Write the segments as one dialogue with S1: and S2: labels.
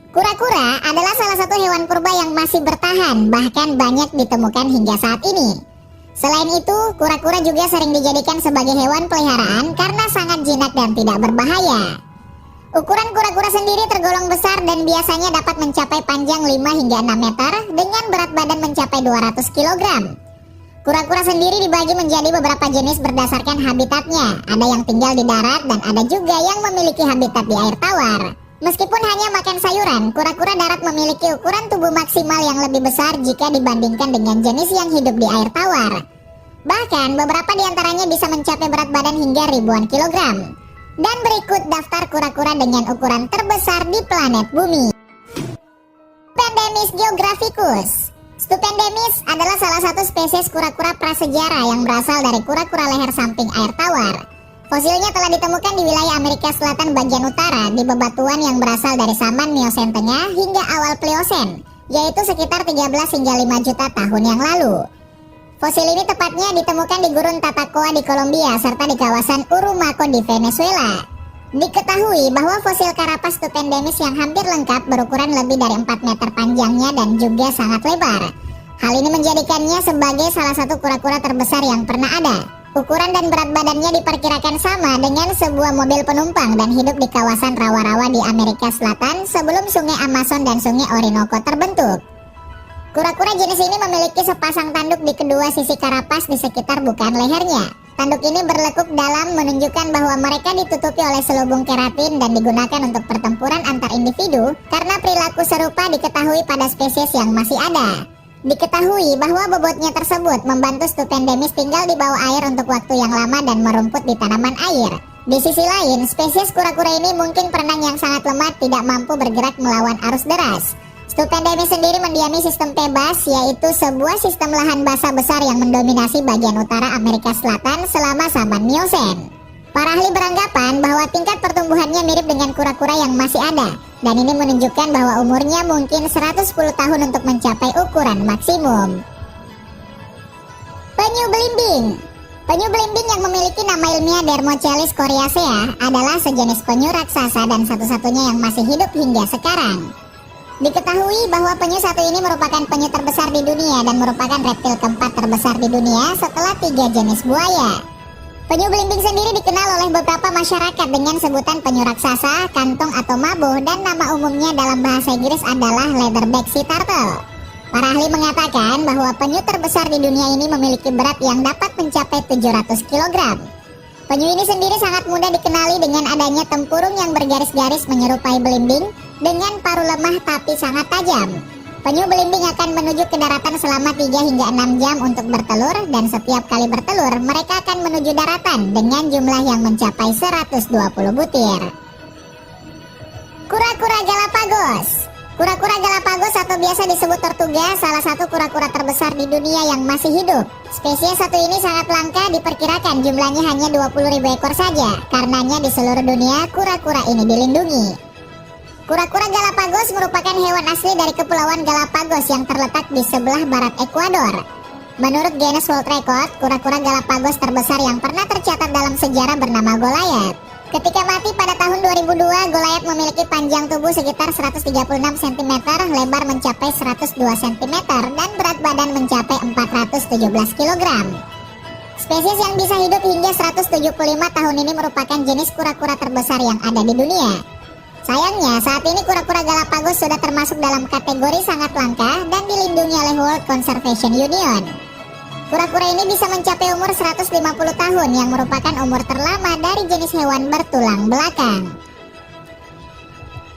S1: Kura-kura adalah salah satu hewan purba yang masih bertahan, bahkan banyak ditemukan hingga saat ini. Selain itu, kura-kura juga sering dijadikan sebagai hewan peliharaan karena sangat jinak dan tidak berbahaya. Ukuran kura-kura sendiri tergolong besar dan biasanya dapat mencapai panjang 5 hingga 6 meter dengan berat badan mencapai 200 kg. Kura-kura sendiri dibagi menjadi beberapa jenis berdasarkan habitatnya. Ada yang tinggal di darat dan ada juga yang memiliki habitat di air tawar. Meskipun hanya makan sayuran, kura-kura darat memiliki ukuran tubuh maksimal yang lebih besar jika dibandingkan dengan jenis yang hidup di air tawar. Bahkan beberapa di antaranya bisa mencapai berat badan hingga ribuan kilogram. Dan berikut daftar kura-kura dengan ukuran terbesar di planet bumi. Stupendemis geographicus. Stupendemis adalah salah satu spesies kura-kura prasejarah yang berasal dari kura-kura leher samping air tawar. Fosilnya telah ditemukan di wilayah Amerika Selatan bagian utara di bebatuan yang berasal dari zaman Miosen Tengah hingga awal Pliocene, yaitu sekitar 13 hingga 5 juta tahun yang lalu. Fosil ini tepatnya ditemukan di gurun Tatacoa di Kolombia serta di kawasan Urumaco di Venezuela. Diketahui bahwa fosil karapas Stupendemis yang hampir lengkap berukuran lebih dari 4 meter panjangnya dan juga sangat lebar. Hal ini menjadikannya sebagai salah satu kura-kura terbesar yang pernah ada. Ukuran dan berat badannya diperkirakan sama dengan sebuah mobil penumpang dan hidup di kawasan rawa-rawa di Amerika Selatan sebelum sungai Amazon dan sungai Orinoco terbentuk. Kura-kura jenis ini memiliki sepasang tanduk di kedua sisi karapas di sekitar bukaan lehernya. Tanduk ini berlekuk dalam menunjukkan bahwa mereka ditutupi oleh selubung keratin dan digunakan untuk pertempuran antar individu karena perilaku serupa diketahui pada spesies yang masih ada. Diketahui bahwa bobotnya tersebut membantu Stupendemis tinggal di bawah air untuk waktu yang lama dan merumput di tanaman air. Di sisi lain, spesies kura-kura ini mungkin perenang yang sangat lemah tidak mampu bergerak melawan arus deras. Stupendemis sendiri mendiami sistem Tebas, yaitu sebuah sistem lahan basah besar yang mendominasi bagian utara Amerika Selatan selama zaman Miosen. Para ahli beranggapan bahwa tingkat pertumbuhannya mirip dengan kura-kura yang masih ada, dan ini menunjukkan bahwa umurnya mungkin 110 tahun untuk mencapai ukuran maksimum. Penyu belimbing. Penyu belimbing yang memiliki nama ilmiah Dermochelis coriacea adalah sejenis penyu raksasa dan satu-satunya yang masih hidup hingga sekarang. Diketahui bahwa penyu satu ini merupakan penyu terbesar di dunia dan merupakan reptil keempat terbesar di dunia setelah 3 jenis buaya. Penyu belimbing sendiri dikenal oleh beberapa masyarakat dengan sebutan penyu raksasa, kantong atau mabo, dan nama umumnya dalam bahasa Inggris adalah leatherback sea turtle. Para ahli mengatakan bahwa penyu terbesar di dunia ini memiliki berat yang dapat mencapai 700 kg. Penyu ini sendiri sangat mudah dikenali dengan adanya tempurung yang bergaris-garis menyerupai belimbing dengan paruh lemah tapi sangat tajam. Penyu belimbing akan menuju ke daratan selama 3 hingga 6 jam untuk bertelur, dan setiap kali bertelur mereka akan menuju daratan dengan jumlah yang mencapai 120 butir. Kura-kura Galapagos. Kura-kura Galapagos atau biasa disebut tortuga salah satu kura-kura terbesar di dunia yang masih hidup. Spesies satu ini sangat langka, diperkirakan jumlahnya hanya 20.000 ekor saja. Karenanya di seluruh dunia kura-kura ini dilindungi. Kura-kura Galapagos merupakan hewan asli dari Kepulauan Galapagos yang terletak di sebelah barat Ekuador. Menurut Guinness World Record, kura-kura Galapagos terbesar yang pernah tercatat dalam sejarah bernama Goliath. Ketika mati pada tahun 2002, Goliath memiliki panjang tubuh sekitar 136 cm, lebar mencapai 102 cm, dan berat badan mencapai 417 kg. Spesies yang bisa hidup hingga 175 tahun ini merupakan jenis kura-kura terbesar yang ada di dunia. Sayangnya, saat ini kura-kura Galapagos sudah termasuk dalam kategori sangat langka dan dilindungi oleh World Conservation Union. Kura-kura ini bisa mencapai umur 150 tahun yang merupakan umur terlama dari jenis hewan bertulang belakang.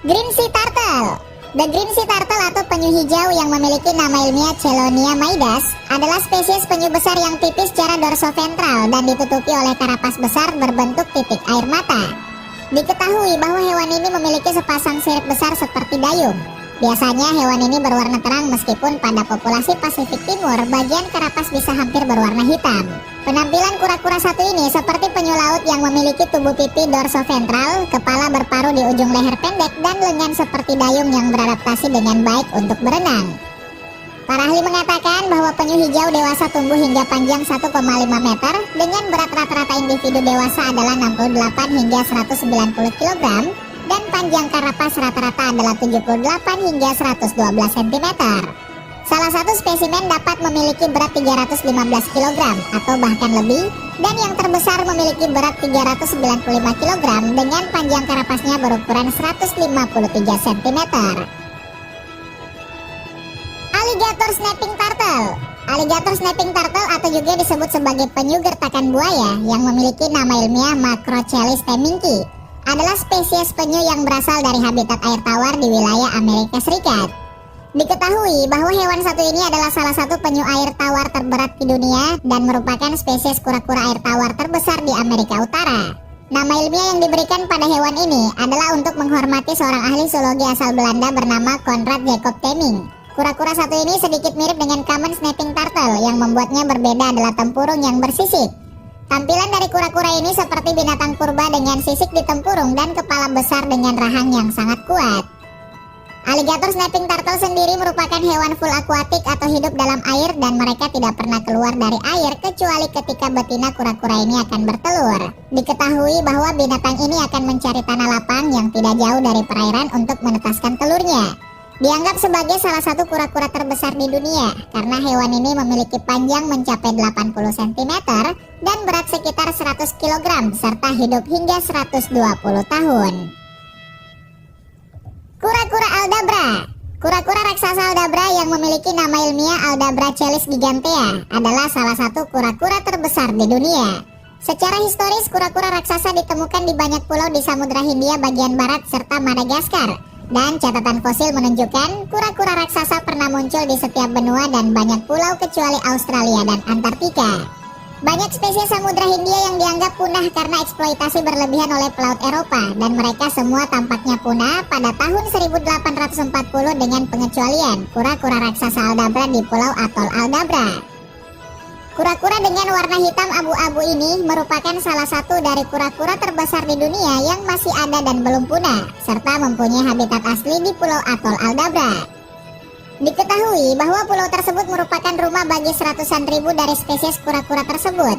S1: Green Sea Turtle. The Green Sea Turtle atau penyu hijau yang memiliki nama ilmiah Chelonia maidas adalah spesies penyu besar yang tipis secara dorsoventral dan ditutupi oleh karapas besar berbentuk titik air mata. Diketahui bahwa hewan ini memiliki sepasang sirip besar seperti dayung. Biasanya hewan ini berwarna terang meskipun pada populasi Pasifik Timur bagian karapas bisa hampir berwarna hitam. Penampilan kura-kura satu ini seperti penyu laut yang memiliki tubuh pipi dorsoventral, kepala berparuh di ujung leher pendek, dan lengan seperti dayung yang beradaptasi dengan baik untuk berenang. Para ahli mengatakan bahwa penyu hijau dewasa tumbuh hingga panjang 1,5 meter dengan berat rata-rata individu dewasa adalah 68 hingga 190 kg dan panjang karapas rata-rata adalah 78 hingga 112 cm. Salah satu spesimen dapat memiliki berat 315 kg atau bahkan lebih, dan yang terbesar memiliki berat 395 kg dengan panjang karapasnya berukuran 153 cm. Alligator snapping turtle. Alligator snapping turtle atau juga disebut sebagai penyu gertakan buaya yang memiliki nama ilmiah Macrochelys temminckii adalah spesies penyu yang berasal dari habitat air tawar di wilayah Amerika Serikat. Diketahui bahwa hewan satu ini adalah salah satu penyu air tawar terberat di dunia dan merupakan spesies kura-kura air tawar terbesar di Amerika Utara. Nama ilmiah yang diberikan pada hewan ini adalah untuk menghormati seorang ahli zoologi asal Belanda bernama Conrad Jacob Temminck. Kura-kura satu ini sedikit mirip dengan common snapping turtle, yang membuatnya berbeda adalah tempurung yang bersisik. Tampilan dari kura-kura ini seperti binatang purba dengan sisik di tempurung dan kepala besar dengan rahang yang sangat kuat. Alligator snapping turtle sendiri merupakan hewan full akuatik atau hidup dalam air, dan mereka tidak pernah keluar dari air kecuali ketika betina kura-kura ini akan bertelur. Diketahui bahwa binatang ini akan mencari tanah lapang yang tidak jauh dari perairan untuk menetaskan telurnya. Dianggap sebagai salah satu kura-kura terbesar di dunia karena hewan ini memiliki panjang mencapai 80 cm dan berat sekitar 100 kg serta hidup hingga 120 tahun. Kura-kura Aldabra. Kura-kura raksasa Aldabra yang memiliki nama ilmiah Aldabrachelys gigantea adalah salah satu kura-kura terbesar di dunia. Secara historis, kura-kura raksasa ditemukan di banyak pulau di Samudra Hindia bagian barat serta Madagaskar. Dan catatan fosil menunjukkan kura-kura raksasa pernah muncul di setiap benua dan banyak pulau kecuali Australia dan Antartika. Banyak spesies Samudra Hindia yang dianggap punah karena eksploitasi berlebihan oleh pelaut Eropa, dan mereka semua tampaknya punah pada tahun 1840 dengan pengecualian kura-kura raksasa Aldabra di Pulau Atol Aldabra. Kura-kura dengan warna hitam abu-abu ini merupakan salah satu dari kura-kura terbesar di dunia yang masih ada dan belum punah, serta mempunyai habitat asli di Pulau Atol Aldabra. Diketahui bahwa pulau tersebut merupakan rumah bagi seratusan ribu dari spesies kura-kura tersebut.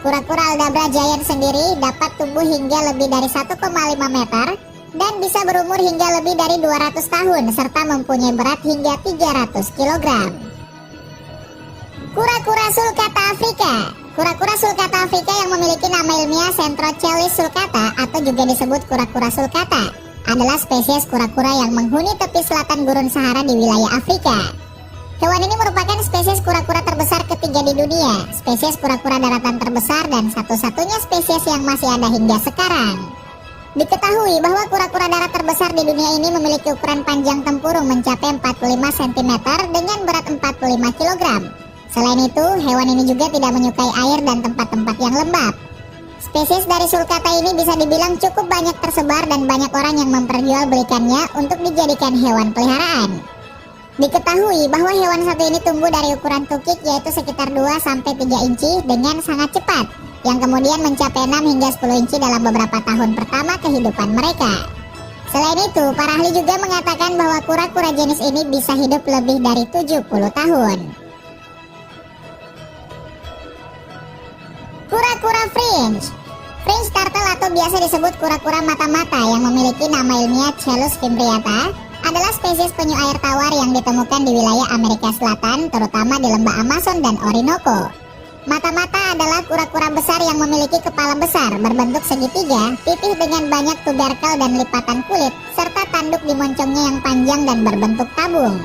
S1: Kura-kura Aldabra giant sendiri dapat tumbuh hingga lebih dari 1,5 meter dan bisa berumur hingga lebih dari 200 tahun serta mempunyai berat hingga 300 kg. Kura-kura sulcata Afrika. Kura-kura sulcata Afrika yang memiliki nama ilmiah Centrochelys sulcata atau juga disebut kura-kura sulcata adalah spesies kura-kura yang menghuni tepi selatan gurun Sahara di wilayah Afrika. Hewan ini merupakan spesies kura-kura terbesar ketiga di dunia, spesies kura-kura daratan terbesar dan satu-satunya spesies yang masih ada hingga sekarang. Diketahui bahwa kura-kura darat terbesar di dunia ini memiliki ukuran panjang tempurung mencapai 45 cm dengan berat 45 kg. Selain itu, hewan ini juga tidak menyukai air dan tempat-tempat yang lembab. Spesies dari sulcata ini bisa dibilang cukup banyak tersebar dan banyak orang yang memperjualbelikannya untuk dijadikan hewan peliharaan. Diketahui bahwa hewan satu ini tumbuh dari ukuran tukik yaitu sekitar 2-3 inci dengan sangat cepat, yang kemudian mencapai 6 hingga 10 inci dalam beberapa tahun pertama kehidupan mereka. Selain itu, para ahli juga mengatakan bahwa kura-kura jenis ini bisa hidup lebih dari 70 tahun. Kura-kura fringe. Fringe turtle atau biasa disebut kura-kura mata-mata yang memiliki nama ilmiah Chelus fimbriata adalah spesies penyu air tawar yang ditemukan di wilayah Amerika Selatan, terutama di lembah Amazon dan Orinoco. Mata-mata adalah kura-kura besar yang memiliki kepala besar, berbentuk segitiga, pipih dengan banyak tuberkel dan lipatan kulit, serta tanduk di moncongnya yang panjang dan berbentuk tabung.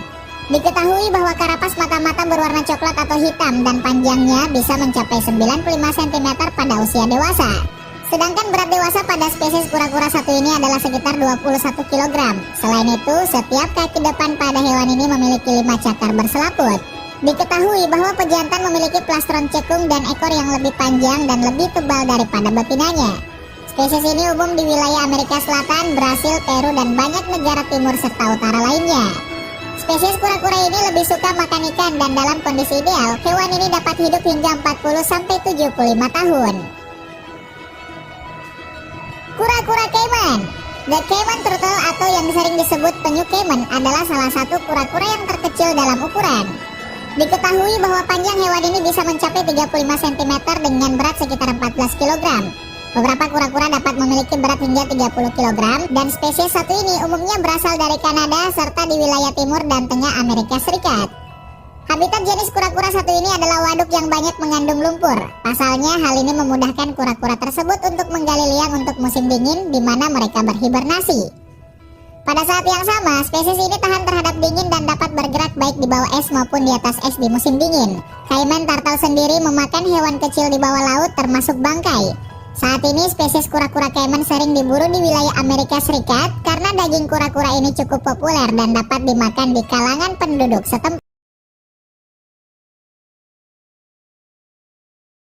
S1: Diketahui bahwa karapas mata-mata berwarna coklat atau hitam dan panjangnya bisa mencapai 95 cm pada usia dewasa. Sedangkan berat dewasa pada spesies kura-kura satu ini adalah sekitar 21 kg. Selain itu, setiap kaki depan pada hewan ini memiliki 5 cakar berselaput. Diketahui bahwa pejantan memiliki plastron cekung dan ekor yang lebih panjang dan lebih tebal daripada betinanya. Spesies ini umum di wilayah Amerika Selatan, Brasil, Peru, dan banyak negara timur serta utara lainnya. Spesies kura-kura ini lebih suka makan ikan dan dalam kondisi ideal, hewan ini dapat hidup hingga 40-75 tahun. Kura-kura Cayman. The Cayman turtle atau yang sering disebut penyu Cayman adalah salah satu kura-kura yang terkecil dalam ukuran. Diketahui bahwa panjang hewan ini bisa mencapai 35 cm dengan berat sekitar 14 kg. Beberapa kura-kura dapat memiliki berat hingga 30 kg dan spesies satu ini umumnya berasal dari Kanada serta di wilayah timur dan tengah Amerika Serikat. Habitat jenis kura-kura satu ini adalah waduk yang banyak mengandung lumpur. Pasalnya, hal ini memudahkan kura-kura tersebut untuk menggali liang untuk musim dingin di mana mereka berhibernasi. Pada saat yang sama, spesies ini tahan terhadap dingin dan dapat bergerak baik di bawah es maupun di atas es di musim dingin. Cayman turtle sendiri memakan hewan kecil di bawah laut termasuk bangkai. Saat ini spesies kura-kura cayman sering diburu di wilayah Amerika Serikat karena daging kura-kura ini cukup populer dan dapat dimakan di kalangan penduduk setempat.